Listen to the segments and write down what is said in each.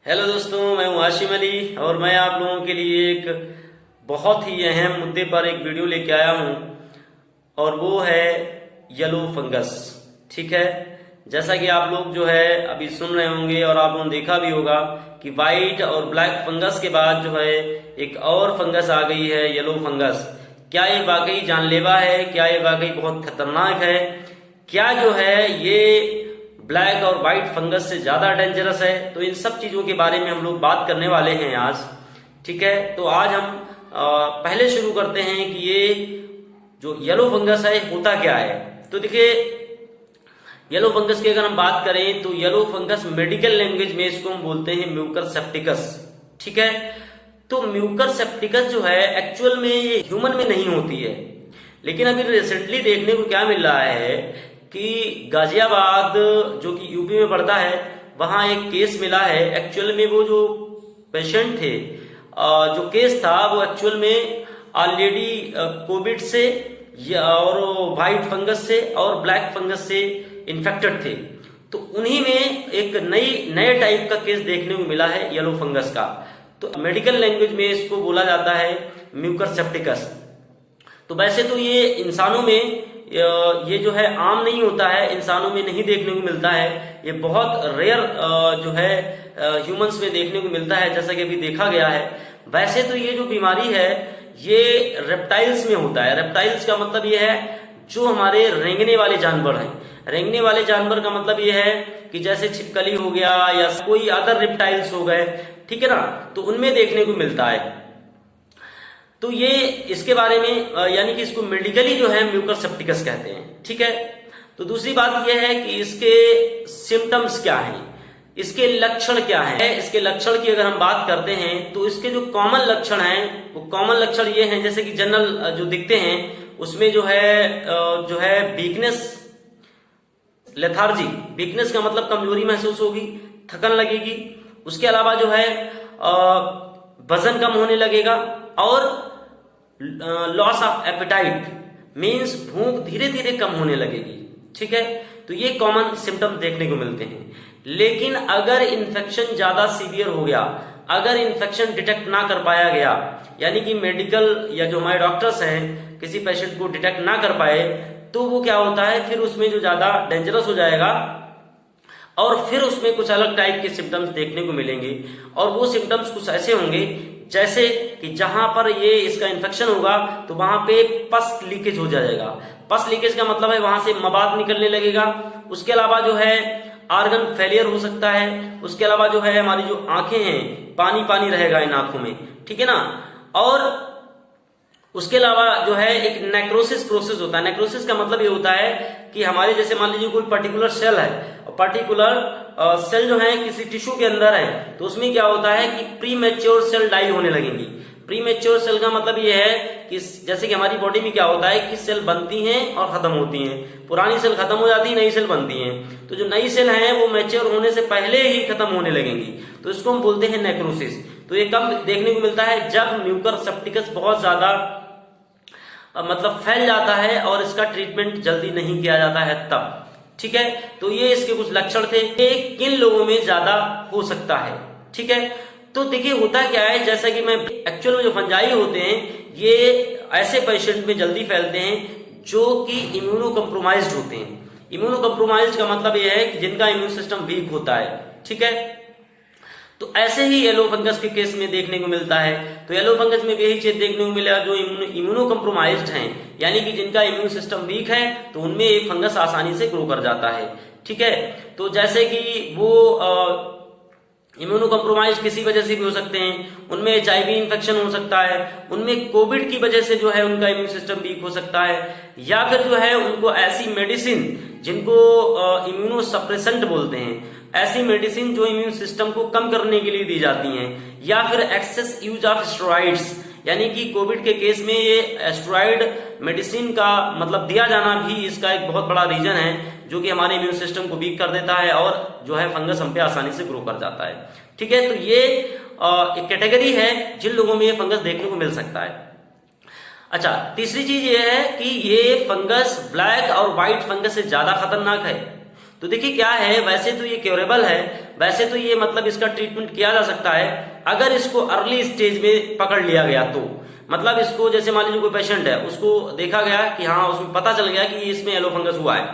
Hello दोस्तों, मैं हूं हाशिम अली और मैं आप लोगों के लिए एक बहुत ही अहम मुद्दे पर एक वीडियो लेके आया हूं और वो है येलो फंगस। ठीक है, जैसा कि आप लोग जो है अभी सुन रहे होंगे और आप लोगों ने देखा भी होगा कि वाइट और ब्लैक फंगस के बाद जो है एक और फंगस आ गई है, येलो फंगस। क्या ये वाकई जानलेवा है? क्या ये वाकई बहुत खतरनाक है? क्या जो है ये ब्लैक और व्हाइट फंगस से ज्यादा डेंजरस है? तो इन सब चीजों के बारे में हम लोग बात करने वाले हैं आज। ठीक है, तो आज हम पहले शुरू करते हैं कि ये जो येलो फंगस है होता क्या है। तो देखिए, येलो फंगस की अगर हम बात करें तो येलो फंगस मेडिकल लैंग्वेज में इसको हम बोलते हैं म्यूकर सेप्टिकस। ठीक है, तो म्यूकर सेप्टिकस जो है एक्चुअल में ये ह्यूमन में नहीं होती है, लेकिन अभी रिसेंटली देखने को क्या मिल रहा है कि गाजियाबाद जो कि यूपी में पड़ता है, वहां एक केस मिला है। एक्चुअल में वो जो पेशेंट थे, जो केस था वो एक्चुअल में ऑलरेडी कोविड से और व्हाइट फंगस से और ब्लैक फंगस से इन्फेक्टेड थे। तो उन्हीं में एक नए टाइप का केस देखने को मिला है येलो फंगस का। तो मेडिकल लैंग्वेज में इसको बोला जाता है म्यूकर सेप्टिकस। तो वैसे तो ये इंसानों में ये जो है आम नहीं होता है, इंसानों में नहीं देखने को मिलता है। ये बहुत रेयर जो है ह्यूमंस में देखने को मिलता है, जैसा कि अभी देखा गया है। वैसे तो ये जो बीमारी है ये रेप्टाइल्स में होता है। रेप्टाइल्स का मतलब ये है जो हमारे रेंगने वाले जानवर हैं। रेंगने वाले जानवर का मतलब ये है कि जैसे छिपकली हो गया या कोई अदर रेप्टाइल्स हो गए, ठीक है ना, तो उनमें देखने को मिलता है। तो ये इसके बारे में यानी कि इसको मेडिकली जो है म्यूकर सेप्टिकस कहते हैं। ठीक है, तो दूसरी बात यह है कि इसके सिम्टम्स क्या हैं, इसके लक्षण क्या हैं। इसके लक्षण की अगर हम बात करते हैं तो इसके जो कॉमन लक्षण हैं वो कॉमन लक्षण ये हैं, जैसे कि जनरल जो दिखते हैं उसमें जो है वीकनेस, लेथार्जी। वीकनेस का मतलब कमजोरी महसूस होगी, थकन लगेगी। उसके अलावा जो है वजन कम होने लगेगा और लॉस ऑफ एपेटाइट मींस भूख धीरे धीरे कम होने लगेगी। ठीक है, तो ये कॉमन सिम्टम्स देखने को मिलते हैं। लेकिन अगर इन्फेक्शन ज्यादा सीवियर हो गया, अगर इन्फेक्शन डिटेक्ट ना कर पाया गया, यानी कि मेडिकल या जो हमारे डॉक्टर्स हैं किसी पेशेंट को डिटेक्ट ना कर पाए, तो वो क्या होता है फिर उसमें जो ज्यादा डेंजरस हो जाएगा और फिर उसमें कुछ अलग टाइप के सिम्टम्स देखने को मिलेंगे। और वो सिम्टम्स कुछ ऐसे होंगे जैसे कि जहां पर ये इसका इन्फेक्शन होगा तो वहां पे पस लीकेज हो जाएगा। पस लीकेज का मतलब है वहां से मवाद निकलने लगेगा। उसके अलावा जो है ऑर्गन फेलियर हो सकता है। उसके अलावा जो है हमारी जो आंखें हैं, पानी पानी रहेगा इन आंखों में, ठीक है ना। और उसके अलावा जो है एक नेक्रोसिस प्रोसेस होता है। नेक्रोसिस का मतलब ये होता है कि हमारे जैसे मान लीजिए कोई पर्टिकुलर सेल है, पर्टिकुलर सेल जो है किसी टिश्यू के अंदर है, तो उसमें क्या होता है कि प्री मैच्योर सेल डाई होने लगेंगी। प्री मैच्योर सेल का मतलब ये है कि जैसे कि हमारी बॉडी में क्या होता है कि सेल बनती हैं और खत्म होती हैं। पुरानी सेल खत्म हो जाती है, नई सेल बनती हैं। तो जो नई सेल हैं वो मैच्योर होने से पहले ही खत्म होने लगेंगी, तो इसको हम बोलते हैं नेक्रोसिस। तो ये कब देखने को मिलता है? जब म्यूकर सेप्टिकस बहुत ज्यादा मतलब फैल जाता है और इसका ट्रीटमेंट जल्दी नहीं किया जाता है तब। ठीक है, तो ये इसके कुछ लक्षण थे। ये किन लोगों में ज्यादा हो सकता है? ठीक है, तो देखिए होता क्या है, जैसा कि मैं एक्चुअल में जो फंजाई होते हैं ये ऐसे पेशेंट में जल्दी फैलते हैं जो कि इम्यूनो कम्प्रोमाइज्ड होते हैं। इम्यूनो कम्प्रोमाइज्ड का मतलब यह है कि जिनका इम्यून सिस्टम वीक होता है। ठीक है, तो ऐसे ही येलो फंगस के केस में देखने को मिलता है। तो येलो फंगस में भी यही चीज देखने को मिलेगा, जो इम्यूनो कम्प्रोमाइज्ड हैं, यानी कि जिनका इम्यून सिस्टम वीक है, तो उनमें ये फंगस आसानी से ग्रो कर जाता है। ठीक है, तो जैसे कि वो इम्यूनो कम्प्रोमाइज किसी वजह से भी हो सकते हैं, उनमें HIV इन्फेक्शन हो सकता है, उनमें कोविड की वजह से जो है उनका इम्यून सिस्टम वीक हो सकता है, या फिर जो है उनको ऐसी मेडिसिन जिनको इम्यूनो सप्रेसेंट बोलते हैं, ऐसी मेडिसिन जो इम्यून सिस्टम को कम करने के लिए दी जाती हैं, या फिर एक्सेस यूज ऑफ स्टेरॉइड्स, यानी कि कोविड के केस में ये स्टेरॉइड मेडिसिन का मतलब दिया जाना भी इसका एक बहुत बड़ा रीजन है, जो कि हमारे इम्यून सिस्टम को वीक कर देता है और जो है फंगस हम पे आसानी से ग्रो कर जाता है। ठीक है, तो ये एक कैटेगरी है जिन लोगों में ये फंगस देखने को मिल सकता है। अच्छा, तीसरी चीज ये है कि ये फंगस ब्लैक और व्हाइट फंगस से ज्यादा खतरनाक है। तो देखिए क्या है, वैसे तो ये क्योरेबल है, वैसे तो ये मतलब इसका ट्रीटमेंट किया जा सकता है अगर इसको अर्ली स्टेज में पकड़ लिया गया तो। मतलब इसको जैसे मान लीजिए कोई पेशेंट है, उसको देखा गया कि हाँ उसमें पता चल गया कि इसमें येलो फंगस हुआ है,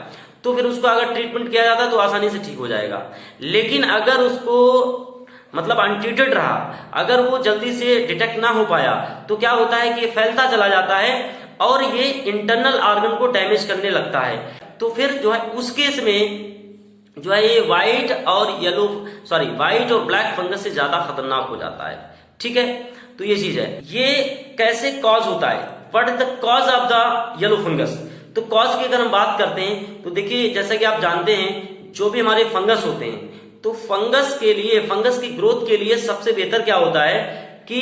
तो फिर उसको अगर ट्रीटमेंट किया जाता तो आसानी से ठीक हो जाएगा। लेकिन अगर उसको मतलब अनट्रीटेड रहा, अगर वो जल्दी से डिटेक्ट ना हो पाया, तो क्या होता है कि ये फैलता चला जाता है और ये इंटरनल ऑर्गन को डैमेज करने लगता है। तो फिर जो है उस केस में जो है ये व्हाइट और ब्लैक फंगस से ज्यादा खतरनाक हो जाता है। ठीक है, तो ये चीज है। ये कैसे कॉज होता है, what is the cause of the yellow fungus. तो कॉज की अगर हम बात करते हैं तो देखिए जैसा कि आप जानते हैं जो भी हमारे फंगस होते हैं, तो फंगस के लिए, फंगस की ग्रोथ के लिए सबसे बेहतर क्या होता है कि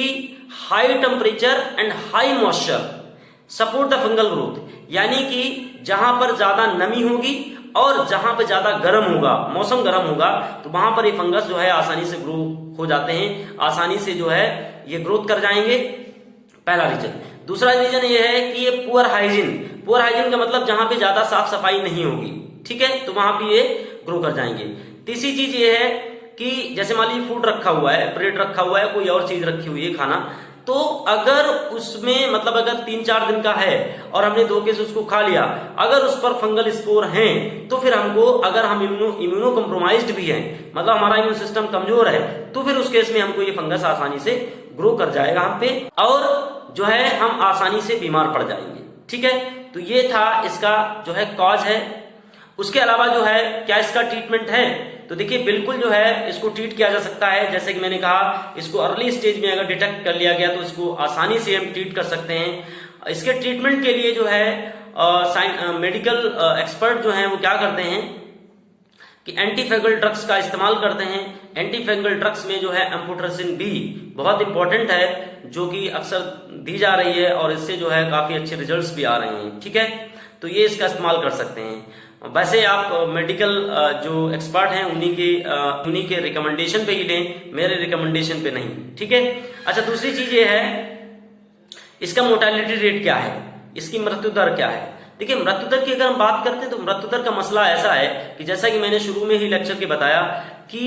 high temperature and high moisture support the fungal growth. यानी कि जहां पर ज्यादा नमी होगी और जहां पर ज्यादा गर्म होगा, मौसम गर्म होगा, तो वहां पर ये फंगस जो है आसानी से ग्रो हो जाते हैं, आसानी से जो है ये ग्रोथ कर जाएंगे। पहला रीजन। दूसरा रीजन ये है कि ये पुअर हाइजीन का मतलब जहां पे ज्यादा साफ सफाई नहीं होगी, ठीक है, तो वहां पे ये ग्रो कर जाएंगे। तीसरी चीज ये है कि जैसे मान लीजिए फूड रखा हुआ है, ब्रेड रखा हुआ है, कोई और चीज रखी हुई है खाना, तो अगर उसमें मतलब अगर 3-4 दिन का है और हमने धो के से उसको खा लिया, अगर उस पर फंगल स्पोर हैं, तो फिर हमको, अगर हम इम्यूनो कॉम्प्रोमाइज्ड भी हैं, मतलब हमारा इम्यून सिस्टम कमजोर है, तो फिर उस केस में हमको ये फंगस आसानी से ग्रो कर जाएगा हम पे और जो है हम आसानी से बीमार पड़ जाएंगे। ठीक है, तो ये था इसका जो है कॉज है। उसके अलावा जो है क्या इसका ट्रीटमेंट है, तो देखिए बिल्कुल जो है इसको ट्रीट किया जा सकता है। जैसे कि मैंने कहा, इसको अर्ली स्टेज में अगर डिटेक्ट कर लिया गया तो इसको आसानी से हम ट्रीट कर सकते हैं। इसके ट्रीटमेंट के लिए जो है मेडिकल एक्सपर्ट जो हैं वो क्या करते हैं कि एंटी फंगल ड्रग्स का इस्तेमाल करते हैं। एंटी फंगल ड्रग्स में जो है एम्फोटेरेसिन बी बहुत इंपॉर्टेंट है, जो कि अक्सर दी जा रही है और इससे जो है काफी अच्छे रिजल्ट्स भी आ रहे हैं। ठीक है, तो ये इसका इस्तेमाल कर सकते हैं। वैसे आप मेडिकल जो एक्सपर्ट हैं उन्हीं के रिकमेंडेशन पे ही लें, मेरे रिकमेंडेशन पे नहीं। ठीक है, अच्छा दूसरी चीज ये है इसका मोर्टेलिटी रेट क्या है, इसकी मृत्यु दर क्या है। देखिए मृत्यु दर की अगर हम बात करते हैं तो मृत्यु दर का मसला ऐसा है कि जैसा कि मैंने शुरू में ही लेक्चर के बताया कि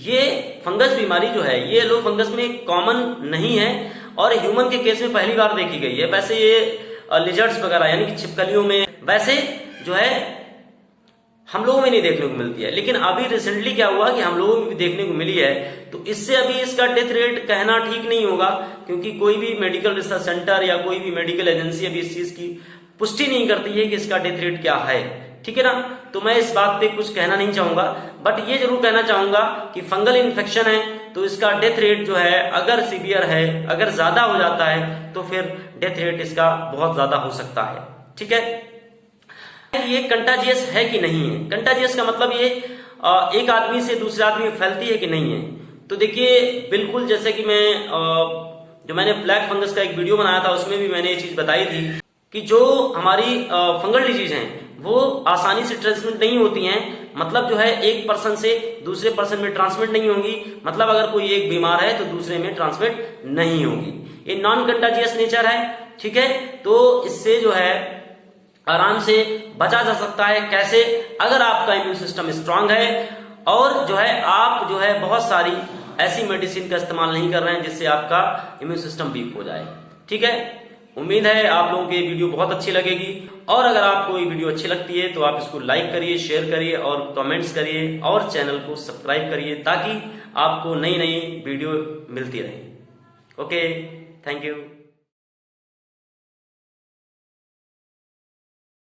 ये फंगस बीमारी जो है ये येलो फंगस में कॉमन नहीं है और ह्यूमन के केस में पहली बार देखी गई है। वैसे ये लिजर्ड्स वगैरह यानी कि छिपकलियों में वैसे जो है हम लोगों में नहीं देखने को मिलती है, लेकिन अभी रिसेंटली क्या हुआ कि हम लोगों में भी देखने को मिली है। तो इससे अभी इसका डेथ रेट कहना ठीक नहीं होगा, क्योंकि कोई भी मेडिकल रिसर्च सेंटर या कोई भी मेडिकल एजेंसी अभी इस चीज की पुष्टि नहीं करती है कि इसका डेथ रेट क्या है। ठीक है ना, तो मैं इस बात पे कुछ कहना नहीं चाहूंगा, बट ये जरूर कहना चाहूंगा कि फंगल इन्फेक्शन है तो इसका डेथ रेट जो है अगर सीवियर है, अगर ज्यादा हो जाता है तो फिर डेथ रेट इसका बहुत ज्यादा हो सकता है। ठीक है, ये कंटाजियस है कि नहीं है। कंटाजियस का मतलब ये एक आदमी से दूसरे आदमी में फैलती है कि नहीं है। तो देखिए बिल्कुल जैसे कि मैंने ब्लैक फंगस का एक वीडियो बनाया था, उसमें भी मैंने ये चीज बताई थी कि जो हमारी फंगल डिजीज हैं वो आसानी से ट्रांसमिट नहीं होती हैं। मतलब जो है एक पर्सन से दूसरे पर्सन में ट्रांसमिट नहीं होंगी, मतलब अगर कोई एक बीमार है तो दूसरे में ट्रांसमिट नहीं होगी। ये नॉन कंटाजियस नेचर है। ठीक है, तो इससे जो है आराम से बचा जा सकता है। कैसे? अगर आपका इम्यून सिस्टम स्ट्रांग है और जो है आप जो है बहुत सारी ऐसी मेडिसिन का इस्तेमाल नहीं कर रहे हैं जिससे आपका इम्यून सिस्टम वीक हो जाए। ठीक है, उम्मीद है आप लोगों को ये वीडियो बहुत अच्छी लगेगी और अगर आपको ये वीडियो अच्छी लगती है तो आप इसको लाइक करिए, शेयर करिए और कमेंट्स करिए और चैनल को सब्सक्राइब करिए ताकि आपको नई नई वीडियो मिलती रहे। Okay, thank you.